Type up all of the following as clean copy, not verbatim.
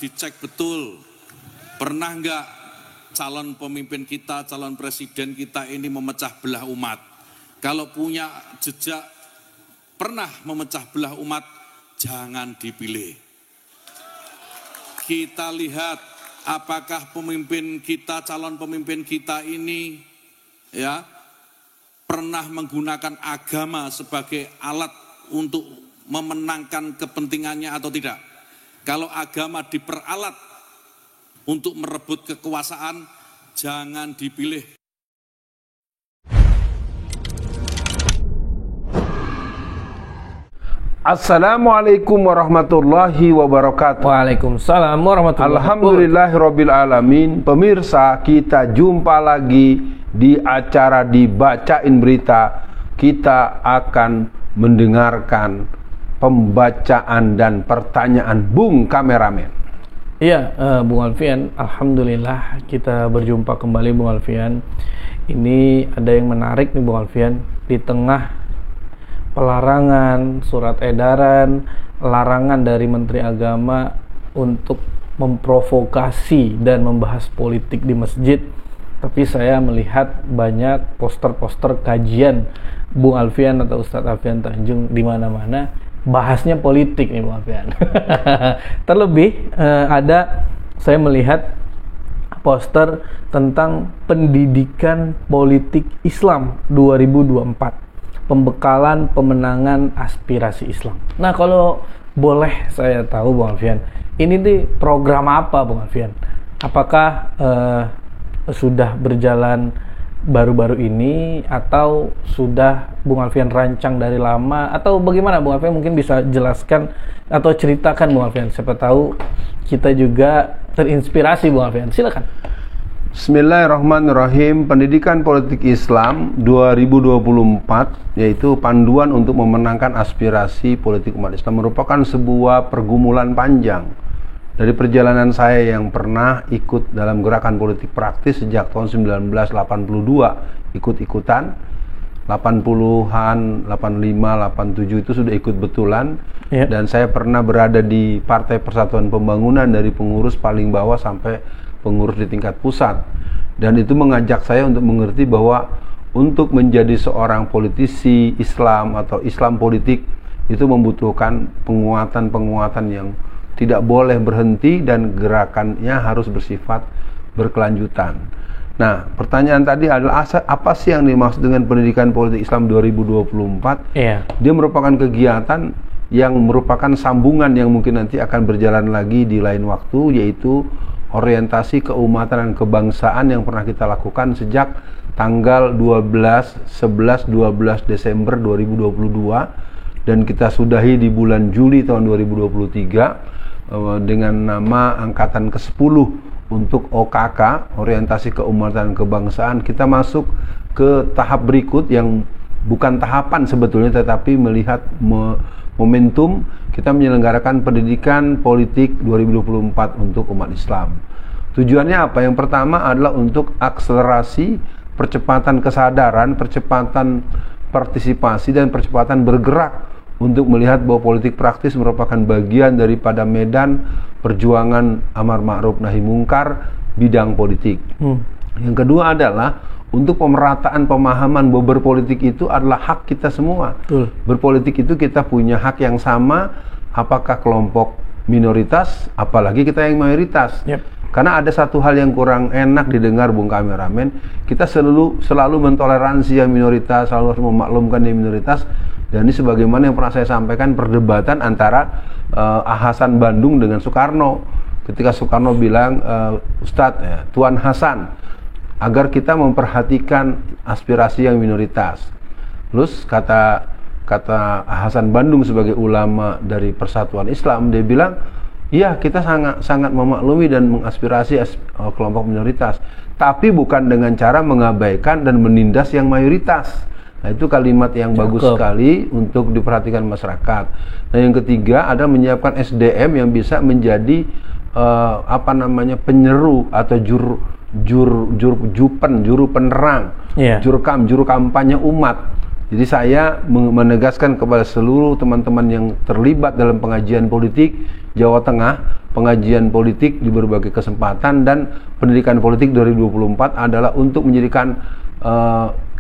dicek betul. Pernah nggak calon pemimpin kita, calon presiden kita ini memecah belah umat? Kalau punya jejak pernah memecah belah umat, jangan dipilih. Kita lihat apakah pemimpin kita, calon pemimpin kita ini ya pernah menggunakan agama sebagai alat untuk memenangkan kepentingannya atau tidak. Kalau agama diperalat untuk merebut kekuasaan, jangan dipilih. Assalamualaikum warahmatullahi wabarakatuh. Waalaikumsalam warahmatullahi wabarakatuh. Alhamdulillahirabbil alamin. Pemirsa, kita jumpa lagi di acara Dibacain Berita. Kita akan mendengarkan pembacaan dan pertanyaan Bung Kameramen. Iya, Bung Alfian, alhamdulillah kita berjumpa kembali Bung Alfian. Ini ada yang menarik nih Bung Alfian. Di tengah pelarangan, surat edaran, larangan dari Menteri Agama untuk memprovokasi dan membahas politik di masjid, tapi saya melihat banyak poster-poster kajian Bung Alfian atau Ustadz Alfian Tanjung di mana-mana bahasnya politik nih Bung Alfian. Terlebih saya melihat poster tentang pendidikan politik Islam 2024. Pembekalan pemenangan aspirasi Islam. Nah, kalau boleh saya tahu Bung Alfian, ini tuh program apa Bung Alfian? Apakah sudah berjalan baru-baru ini atau sudah Bung Alfian rancang dari lama atau bagaimana Bung Alfian? Mungkin bisa jelaskan atau ceritakan Bung Alfian. Siapa tahu kita juga terinspirasi Bung Alfian. Silakan. Bismillahirrahmanirrahim. Pendidikan politik Islam 2024, yaitu panduan untuk memenangkan aspirasi politik umat Islam, merupakan sebuah pergumulan panjang dari perjalanan saya yang pernah ikut dalam gerakan politik praktis sejak tahun 1982, ikut-ikutan 80-an, 85, 87 itu sudah ikut betulan. Dan saya pernah berada di Partai Persatuan Pembangunan dari pengurus paling bawah sampai pengurus di tingkat pusat, dan itu mengajak saya untuk mengerti bahwa untuk menjadi seorang politisi Islam atau Islam politik itu membutuhkan penguatan yang tidak boleh berhenti dan gerakannya harus bersifat berkelanjutan. Nah, pertanyaan tadi adalah apa sih yang dimaksud dengan pendidikan politik Islam 2024? Dia merupakan kegiatan yang merupakan sambungan yang mungkin nanti akan berjalan lagi di lain waktu, yaitu orientasi keumatan dan kebangsaan yang pernah kita lakukan sejak tanggal 11 12 Desember 2022 dan kita sudahi di bulan Juli tahun 2023 dengan nama angkatan ke-10 untuk OKK, orientasi keumatan dan kebangsaan. Kita masuk ke tahap berikut yang bukan tahapan sebetulnya, tetapi melihat momentum kita menyelenggarakan pendidikan politik 2024 untuk umat Islam. Tujuannya apa? Yang pertama adalah untuk akselerasi, percepatan kesadaran, percepatan partisipasi, dan percepatan bergerak untuk melihat bahwa politik praktis merupakan bagian daripada medan perjuangan amar ma'ruf nahi mungkar bidang politik. Yang kedua adalah untuk pemerataan pemahaman bahwa berpolitik itu adalah hak kita semua. Berpolitik itu kita punya hak yang sama, apakah kelompok minoritas, apalagi kita yang mayoritas. Karena ada satu hal yang kurang enak didengar Bung Kameramen, kita selalu mentoleransi yang minoritas, selalu harus memaklumkan yang minoritas. Dan ini sebagaimana yang pernah saya sampaikan, perdebatan antara Hasan Bandung dengan Soekarno. Ketika Soekarno bilang, Ustadz, Tuan Hasan, agar kita memperhatikan aspirasi yang minoritas. Terus kata Hasan Bandung sebagai ulama dari Persatuan Islam, dia bilang, iya, kita sangat memaklumi dan mengaspirasi kelompok minoritas, tapi bukan dengan cara mengabaikan dan menindas yang mayoritas. Nah, itu kalimat yang bagus sekali untuk diperhatikan masyarakat. Nah, yang ketiga adalah menyiapkan SDM yang bisa menjadi penyeru atau juru penerang, juru kampanye umat. Jadi saya menegaskan kepada seluruh teman-teman yang terlibat dalam pengajian politik Jawa Tengah pengajian politik di berbagai kesempatan, dan pendidikan politik 2024 adalah untuk menjadikan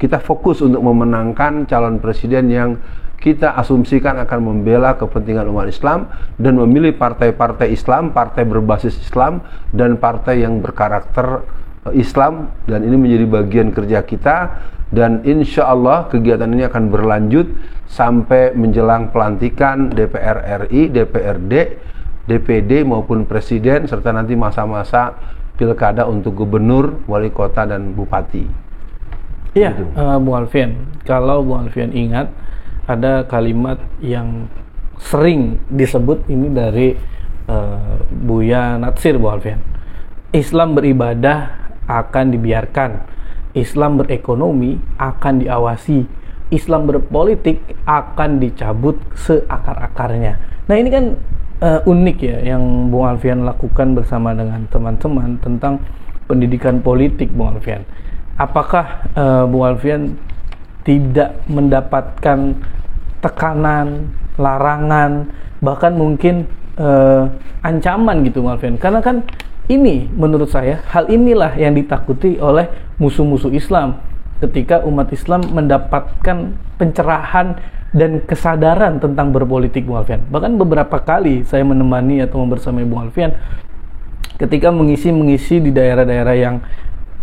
kita fokus untuk memenangkan calon presiden yang kita asumsikan akan membela kepentingan umat Islam dan memilih partai-partai Islam, partai berbasis Islam, dan partai yang berkarakter Islam, dan ini menjadi bagian kerja kita. Dan insya Allah kegiatan ini akan berlanjut sampai menjelang pelantikan DPR RI, DPRD, DPD maupun presiden, serta nanti masa-masa pilkada untuk gubernur, wali kota, dan bupati. Iya, Bung Alfian, kalau Bung Alfian ingat, ada kalimat yang sering disebut ini dari Buya Natsir, Bung Alfian. Islam beribadah akan dibiarkan, Islam berekonomi akan diawasi, Islam berpolitik akan dicabut seakar-akarnya. Nah, ini kan unik ya yang Bung Alfian lakukan bersama dengan teman-teman tentang pendidikan politik, Bung Alfian. Apakah Bung Alfian tidak mendapatkan tekanan, larangan, bahkan mungkin ancaman gitu, Bung Alfian? Karena kan ini menurut saya, hal inilah yang ditakuti oleh musuh-musuh Islam ketika umat Islam mendapatkan pencerahan dan kesadaran tentang berpolitik, Bung Alfian. Bahkan beberapa kali saya menemani atau membersamai Bung Alfian ketika mengisi di daerah-daerah yang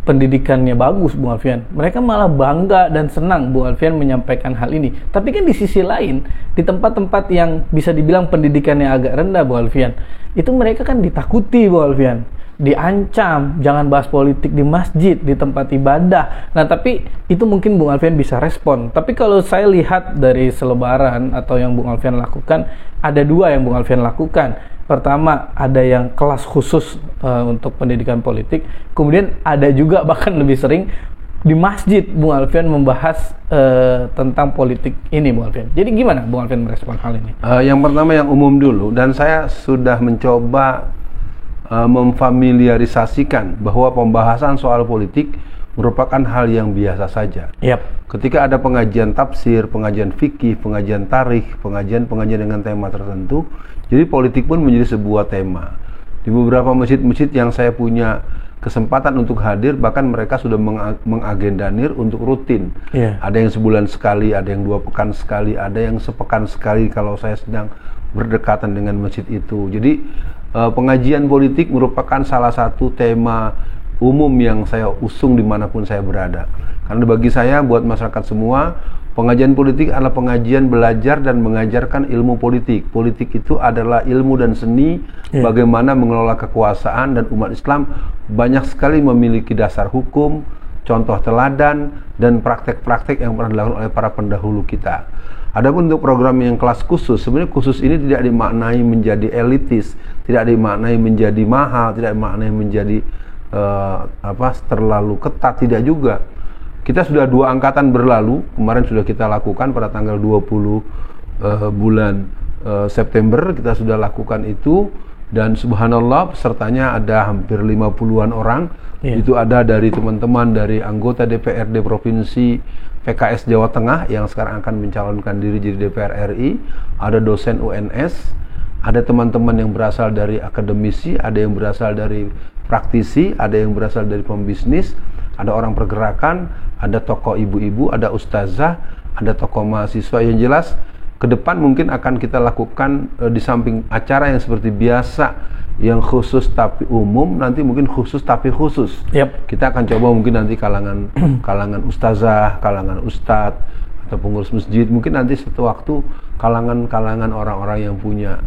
pendidikannya bagus, Bung Alfian, mereka malah bangga dan senang Bung Alfian menyampaikan hal ini. Tapi kan di sisi lain, di tempat-tempat yang bisa dibilang pendidikannya agak rendah, Bung Alfian, itu mereka kan ditakuti, Bung Alfian, diancam, jangan bahas politik di masjid, di tempat ibadah. Nah, tapi itu mungkin Bung Alfian bisa respon. Tapi kalau saya lihat dari selebaran atau yang Bung Alfian lakukan, ada dua yang Bung Alfian lakukan. Pertama, ada yang kelas khusus untuk pendidikan politik. Kemudian ada juga bahkan lebih sering di masjid Bung Alfian membahas tentang politik ini, Bung Alfian. Jadi gimana Bung Alfian merespon hal ini? Yang pertama yang umum dulu, dan saya sudah mencoba memfamiliarisasikan bahwa pembahasan soal politik merupakan hal yang biasa saja. Yep. Ketika ada pengajian tafsir, pengajian fikih, pengajian tarikh, pengajian dengan tema tertentu, jadi politik pun menjadi sebuah tema. Di beberapa masjid-masjid yang saya punya kesempatan untuk hadir, bahkan mereka sudah mengagendanir untuk rutin. Yeah. Ada yang sebulan sekali, ada yang 2 pekan sekali, ada yang sepekan sekali kalau saya sedang berdekatan dengan masjid itu. Jadi pengajian politik merupakan salah satu tema umum yang saya usung dimanapun saya berada. Karena bagi saya, buat masyarakat semua, pengajian politik adalah pengajian belajar dan mengajarkan ilmu politik. Politik itu adalah ilmu dan seni bagaimana mengelola kekuasaan, dan umat Islam banyak sekali memiliki dasar hukum, contoh teladan, dan praktek-praktek yang pernah dilakukan oleh para pendahulu kita. Adapun untuk program yang kelas khusus, sebenarnya khusus ini tidak dimaknai menjadi elitis, tidak dimaknai menjadi mahal, tidak dimaknai menjadi terlalu ketat, tidak juga. Kita sudah 2 angkatan berlalu, kemarin sudah kita lakukan pada tanggal 20 bulan September, kita sudah lakukan itu, dan subhanallah pesertanya ada hampir 50-an orang. Itu ada dari teman-teman dari anggota DPRD Provinsi PKS Jawa Tengah yang sekarang akan mencalonkan diri jadi DPR RI, ada dosen UNS, ada teman-teman yang berasal dari akademisi, ada yang berasal dari praktisi, ada yang berasal dari pembisnis, ada orang pergerakan, ada tokoh ibu-ibu, ada ustazah, ada tokoh mahasiswa. Yang jelas ke depan mungkin akan kita lakukan di samping acara yang seperti biasa yang khusus tapi umum, nanti mungkin khusus tapi khusus. Kita akan coba mungkin nanti kalangan ustazah, kalangan ustadz atau pengurus masjid, mungkin nanti suatu waktu kalangan orang-orang yang punya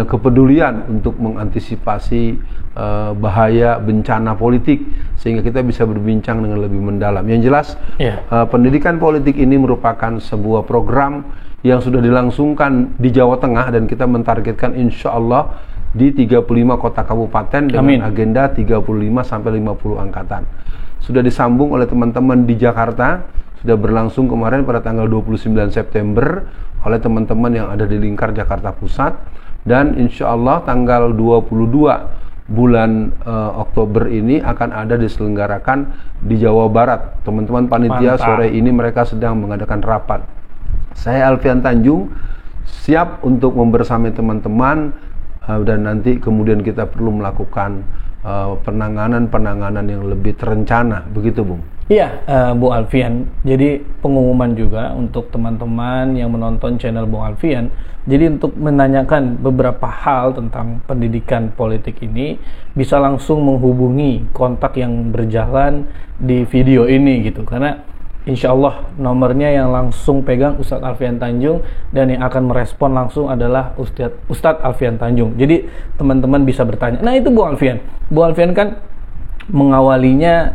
kepedulian untuk mengantisipasi bahaya bencana politik, sehingga kita bisa berbincang dengan lebih mendalam. Yang jelas pendidikan politik ini merupakan sebuah program yang sudah dilangsungkan di Jawa Tengah, dan kita mentargetkan insya Allah di 35 kota kabupaten dengan agenda 35 sampai 50 angkatan. Sudah disambung oleh teman-teman di Jakarta, sudah berlangsung kemarin pada tanggal 29 September oleh teman-teman yang ada di lingkar Jakarta Pusat, dan insya Allah tanggal 22 bulan Oktober ini akan ada diselenggarakan di Jawa Barat. Teman-teman panitia sore ini mereka sedang mengadakan rapat. Saya Alfian Tanjung siap untuk membersamai teman-teman dan nanti kemudian kita perlu melakukan penanganan yang lebih terencana, begitu Bung? Iya, Bu Alfian. Jadi pengumuman juga untuk teman-teman yang menonton channel Bung Alfian. Jadi untuk menanyakan beberapa hal tentang pendidikan politik ini, bisa langsung menghubungi kontak yang berjalan di video ini gitu. Karena insya Allah nomornya yang langsung pegang Ustadz Alfian Tanjung, dan yang akan merespon langsung adalah Ustadz Alfian Tanjung. Jadi teman-teman bisa bertanya. Nah itu Bu Alfian. Bu Alfian kan mengawalinya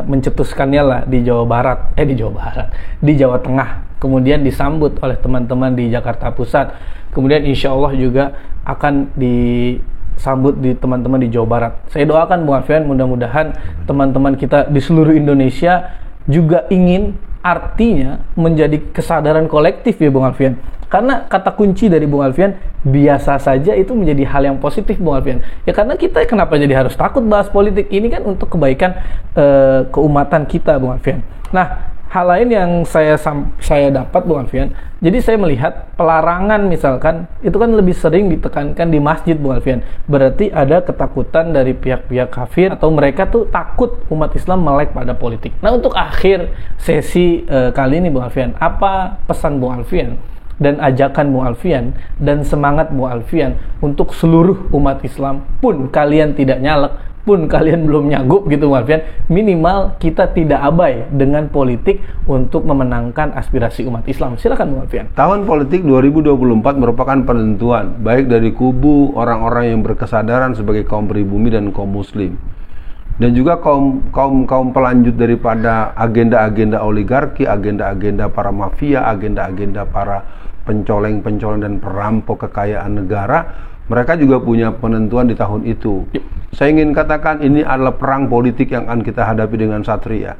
mencetuskannya lah di Jawa Barat, di Jawa Tengah, kemudian disambut oleh teman-teman di Jakarta Pusat, kemudian insya Allah juga akan disambut di teman-teman di Jawa Barat. Saya doakan Bung Alfian, mudah-mudahan teman-teman kita di seluruh Indonesia juga ingin artinya menjadi kesadaran kolektif ya Bung Alfian. Karena kata kunci dari Bung Alfian, biasa saja itu menjadi hal yang positif Bung Alfian. Ya karena kita kenapa jadi harus takut bahas politik? Ini kan untuk kebaikan keumatan kita Bung Alfian. Nah, hal lain yang saya dapat Bung Alfian, jadi saya melihat pelarangan misalkan itu kan lebih sering ditekankan di masjid Bung Alfian. Berarti ada ketakutan dari pihak-pihak kafir atau mereka tuh takut umat Islam melek pada politik. Nah untuk akhir sesi kali ini Bung Alfian, apa pesan Bung Alfian dan ajakan Bung Alfian dan semangat Bung Alfian untuk seluruh umat Islam, pun kalian tidak nyalek, pun kalian belum nyagup gitu Bung Alfian, minimal kita tidak abai dengan politik untuk memenangkan aspirasi umat Islam. Silakan Bung Alfian. Tahun politik 2024 merupakan penentuan baik dari kubu orang-orang yang berkesadaran sebagai kaum pribumi dan kaum muslim, dan juga kaum pelanjut daripada agenda-agenda oligarki, agenda-agenda para mafia, agenda-agenda para pencoleng-pencoleng dan perampok kekayaan negara. Mereka juga punya penentuan di tahun itu. Saya ingin katakan ini adalah perang politik yang akan kita hadapi dengan satria.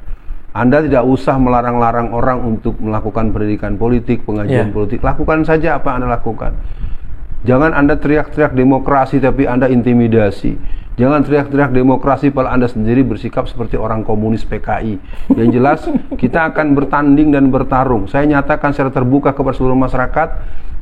Anda tidak usah melarang-larang orang untuk melakukan pendidikan politik, pengajian politik. Lakukan saja apa yang Anda lakukan. Jangan Anda teriak-teriak demokrasi tapi Anda intimidasi. Jangan teriak-teriak demokrasi kalau Anda sendiri bersikap seperti orang komunis PKI. Yang jelas kita akan bertanding dan bertarung. Saya nyatakan secara terbuka kepada seluruh masyarakat,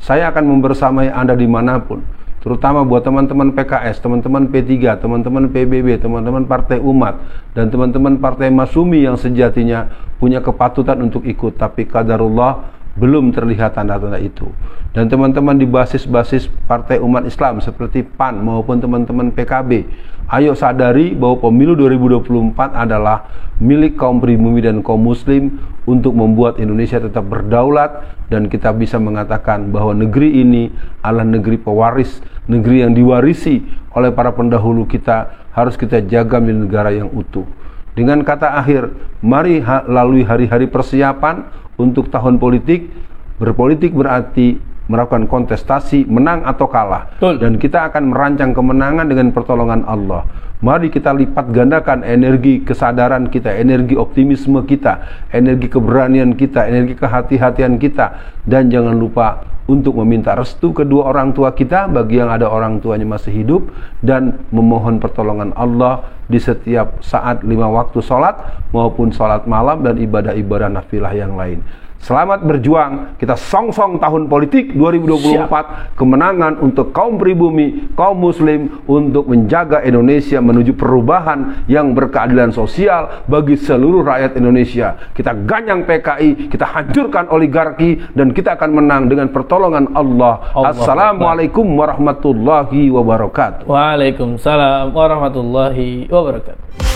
saya akan membersamai Anda dimanapun. Terutama buat teman-teman PKS, teman-teman P3, teman-teman PBB, teman-teman Partai Umat, dan teman-teman Partai Masumi yang sejatinya punya kepatutan untuk ikut, tapi qadarullah belum terlihat tanda-tanda itu. Dan teman-teman di basis-basis Partai Umat Islam seperti PAN maupun teman-teman PKB, ayo sadari bahwa pemilu 2024 adalah milik kaum pribumi dan kaum muslim untuk membuat Indonesia tetap berdaulat, dan kita bisa mengatakan bahwa negeri ini adalah negeri pewaris, negeri yang diwarisi oleh para pendahulu kita, harus kita jaga menjadi negara yang utuh. Dengan kata akhir, mari lalui hari-hari persiapan untuk tahun politik. Berpolitik berarti melakukan kontestasi, menang atau kalah. Betul. Dan kita akan merancang kemenangan dengan pertolongan Allah. Mari kita lipat gandakan energi kesadaran kita, energi optimisme kita, energi keberanian kita, energi kehati-hatian kita. Dan jangan lupa untuk meminta restu kedua orang tua kita bagi yang ada orang tuanya masih hidup, dan memohon pertolongan Allah di setiap saat 5 waktu sholat maupun sholat malam dan ibadah-ibadah nafilah yang lain. Selamat berjuang, kita song-song tahun politik 2024. Siap. Kemenangan untuk kaum pribumi, kaum muslim, untuk menjaga Indonesia menuju perubahan yang berkeadilan sosial bagi seluruh rakyat Indonesia. Kita ganyang PKI, kita hancurkan oligarki, dan kita akan menang dengan pertolongan Allah. Assalamualaikum warahmatullahi wabarakatuh. Waalaikumsalam warahmatullahi wabarakatuh.